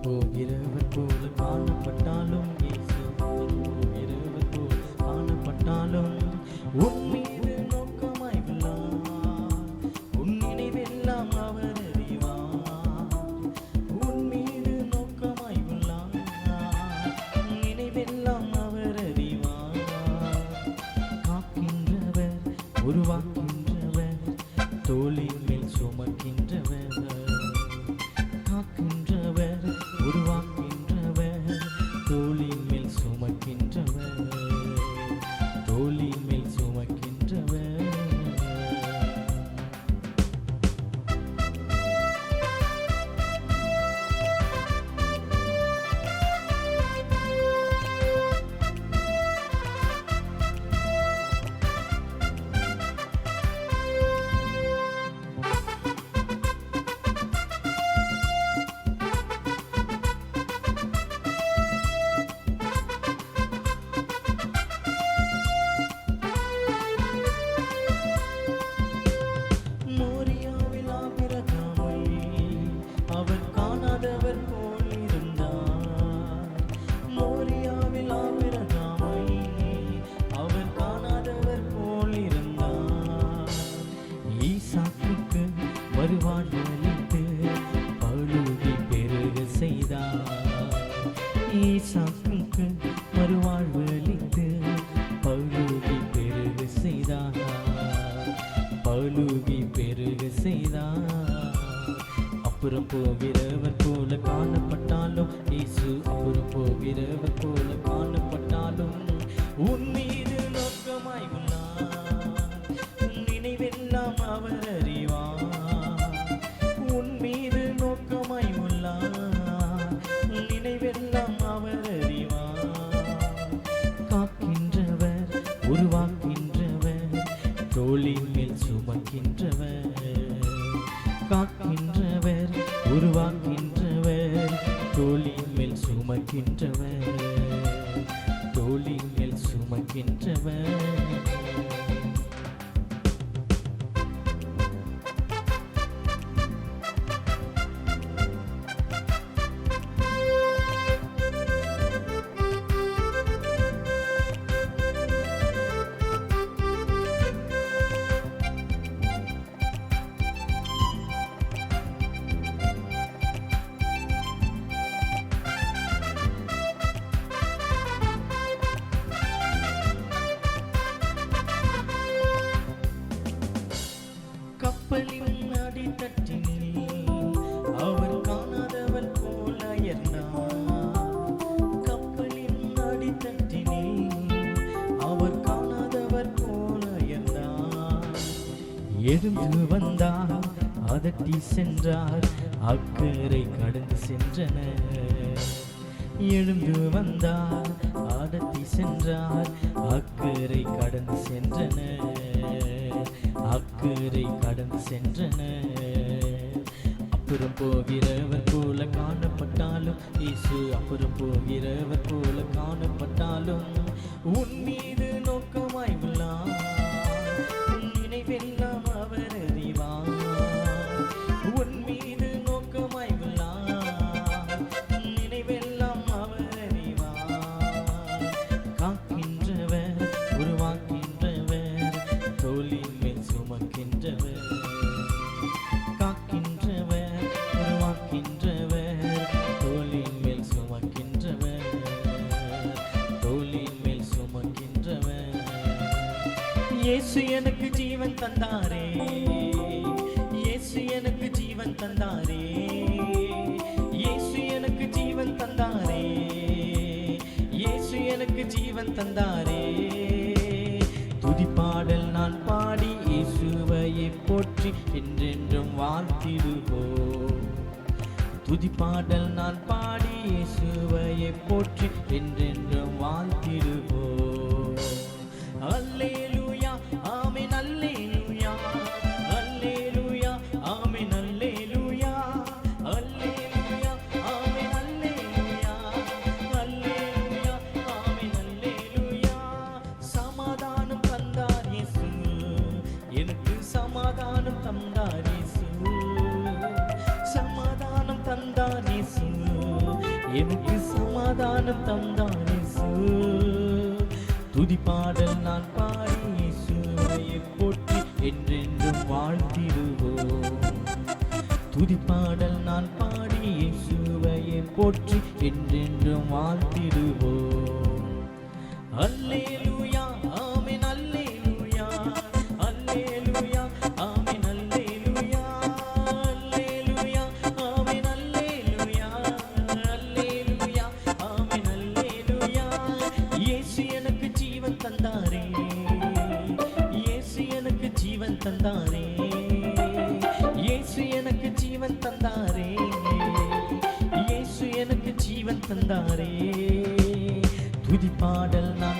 போகிறவர் போல காணப்பட்டாலும் இயேசு போகிறவர் போல காணப்பட்டாலும் உன் மீது நோக்கமாய் உள்ளார். உன் நினைவெல்லாம் அவர் அறிவார். உன் மீது நோக்கமாய் உள்ளார். நினைவெல்லாம் அவர் அறிவார். காக்கின்றவர், உருவாக்கின்றவர், தோளின் மேல் சுமக்கின்றவர். காக்கின்றவர், உருவாக்கின்றவர், தோளின் மேல் சுமக்கின்றவர். தோளின் மேல் சுமக்கின்றவர். மோரியாவில் ஆபிரகாமை அவர் காணாதவர் போல் இருந்தார். மோரியாவில் ஆபிரகாமை அவர் காணாதவர் போல் இருந்தார். ஈசாக்குக்கு மறுவாழ்வளித்து பழுகி பெருக செய்தார். ஈசாக்குக்கு மறுவாழ்வளித்து பழுகி பெருக செய்தார். பழுகி பெருக செய்தார். அப்புறம் போகிறவர் போல காணப்பட்டாலும் இயேசு அப்புறம் போகிறவர் போல காணப்பட்டாலும் உன் மீது நோக்கமாய் உள்ளார். உன் நினைவெல்லாம் அவர் அறிவார். உன் மீது நோக்கமாய் உள்ளார். உன் நினைவெல்லாம் அவர் அறிவார். காக்கின்றவர், உருவாக்கின்றவர், தோளின் மேல் சுமக்கின்றவர். காக்கின்றவர், உருவாக்கின்றவர், தோளின் மேல் சுமக்கின்றவர். தோளின் மேல் சுமக்கின்றவர். கப்பலின் அடித்தட்டினில் அவர் காணாதவர் போல அயர்ந்தார். கப்பலின் அடித்தட்டினில் அவர் காணாதவர் போல அயர்ந்தார். எழுந்து வந்தார், அதட்டி சென்றார், அக்கறை கடந்து சென்றனர். எழுந்து வந்தார், அதட்டி சென்றார், அக்கறை கடந்து சென்றனர். அக்கறை கடந்து சென்றனர். அப்புறம் போகிறவர் போல காணப்பட்டாலும் இயேசு அப்புறம் போகிறவர் போல காணப்பட்டாலும் உன் மீது நோக்கமாய் உள்ளார். உன் நினைவெல்லாம் அவர் அறிவார். உன் மீது நோக்கமாய் உள்ளார். உன் நினைவெல்லாம் அவர் அறிவார். காக்கின்றவர், உருவாக்கின்றவர், தோளின் மேல் சுமக்கின்றவர். காக்கின்றவர், உருவாக்கின்றவர், தோளின் மேல் சுமக்கின்றவர். தோளின் மேல் சுமக்கின்றவர். இயேசு எனக்கு ஜீவன் தந்தாரே. இயேசு எனக்கு ஜீவன் தந்தாரே. இயேசு எனக்கு ஜீவன் தந்தாரே. இயேசு எனக்கு ஜீவன் தந்தாரே. துதிப்பாடல் நான் பாடி இயேசுவையை போற்றி என்றென்றும் வாழ்த்திடுவோம். துதிப்பாடல் நான் பாடி இயேசுவையை போற்றி என்றென்றும் வாழ்த்திடுவோம். அல்லேலூயா, ஆமென், அல்லேலூயா, அல்லேலூயா, ஆமென், அல்லேலூயா, அல்லேலூயா, ஆமென், அல்லேலூயா, அல்லேலூயா, ஆமென், அல்லேலூயா. சமாதானம் தந்தார் இயேசு, எனக்கு சமாதானம் தந்தார் இயேசு. சமாதானம் தந்தார் இயேசு, எனக்கு சமாதானம் தந்தார் இயேசு. துதி பாடல் நான் பாடி இயேசுவையை போற்றி என்றென்றும் வாழ்த்திடுவோம். துதி பாடல் நான் பாடி இயேசுவையை போற்றி என்றென்றும் வாழ்த்திடுவோம். அல்லேலூயா ஆமென் அல்லேலூயா அல்லேலூயா ஆமென் அல்லேலூயா அல்லேலூயா ஆமென் அல்லேலூயா அல்லேலூயா ஆமென் அல்லேலூயா. இயேசு எனக்கு ஜீவன் தந்தாரே, இயேசு எனக்கு ஜீவன் தந்தாரே, இயேசு எனக்கு ஜீவன் தந்தாரே, இயேசு எனக்கு ஜீவன் தந்தாரே. துதி பாடல் நான்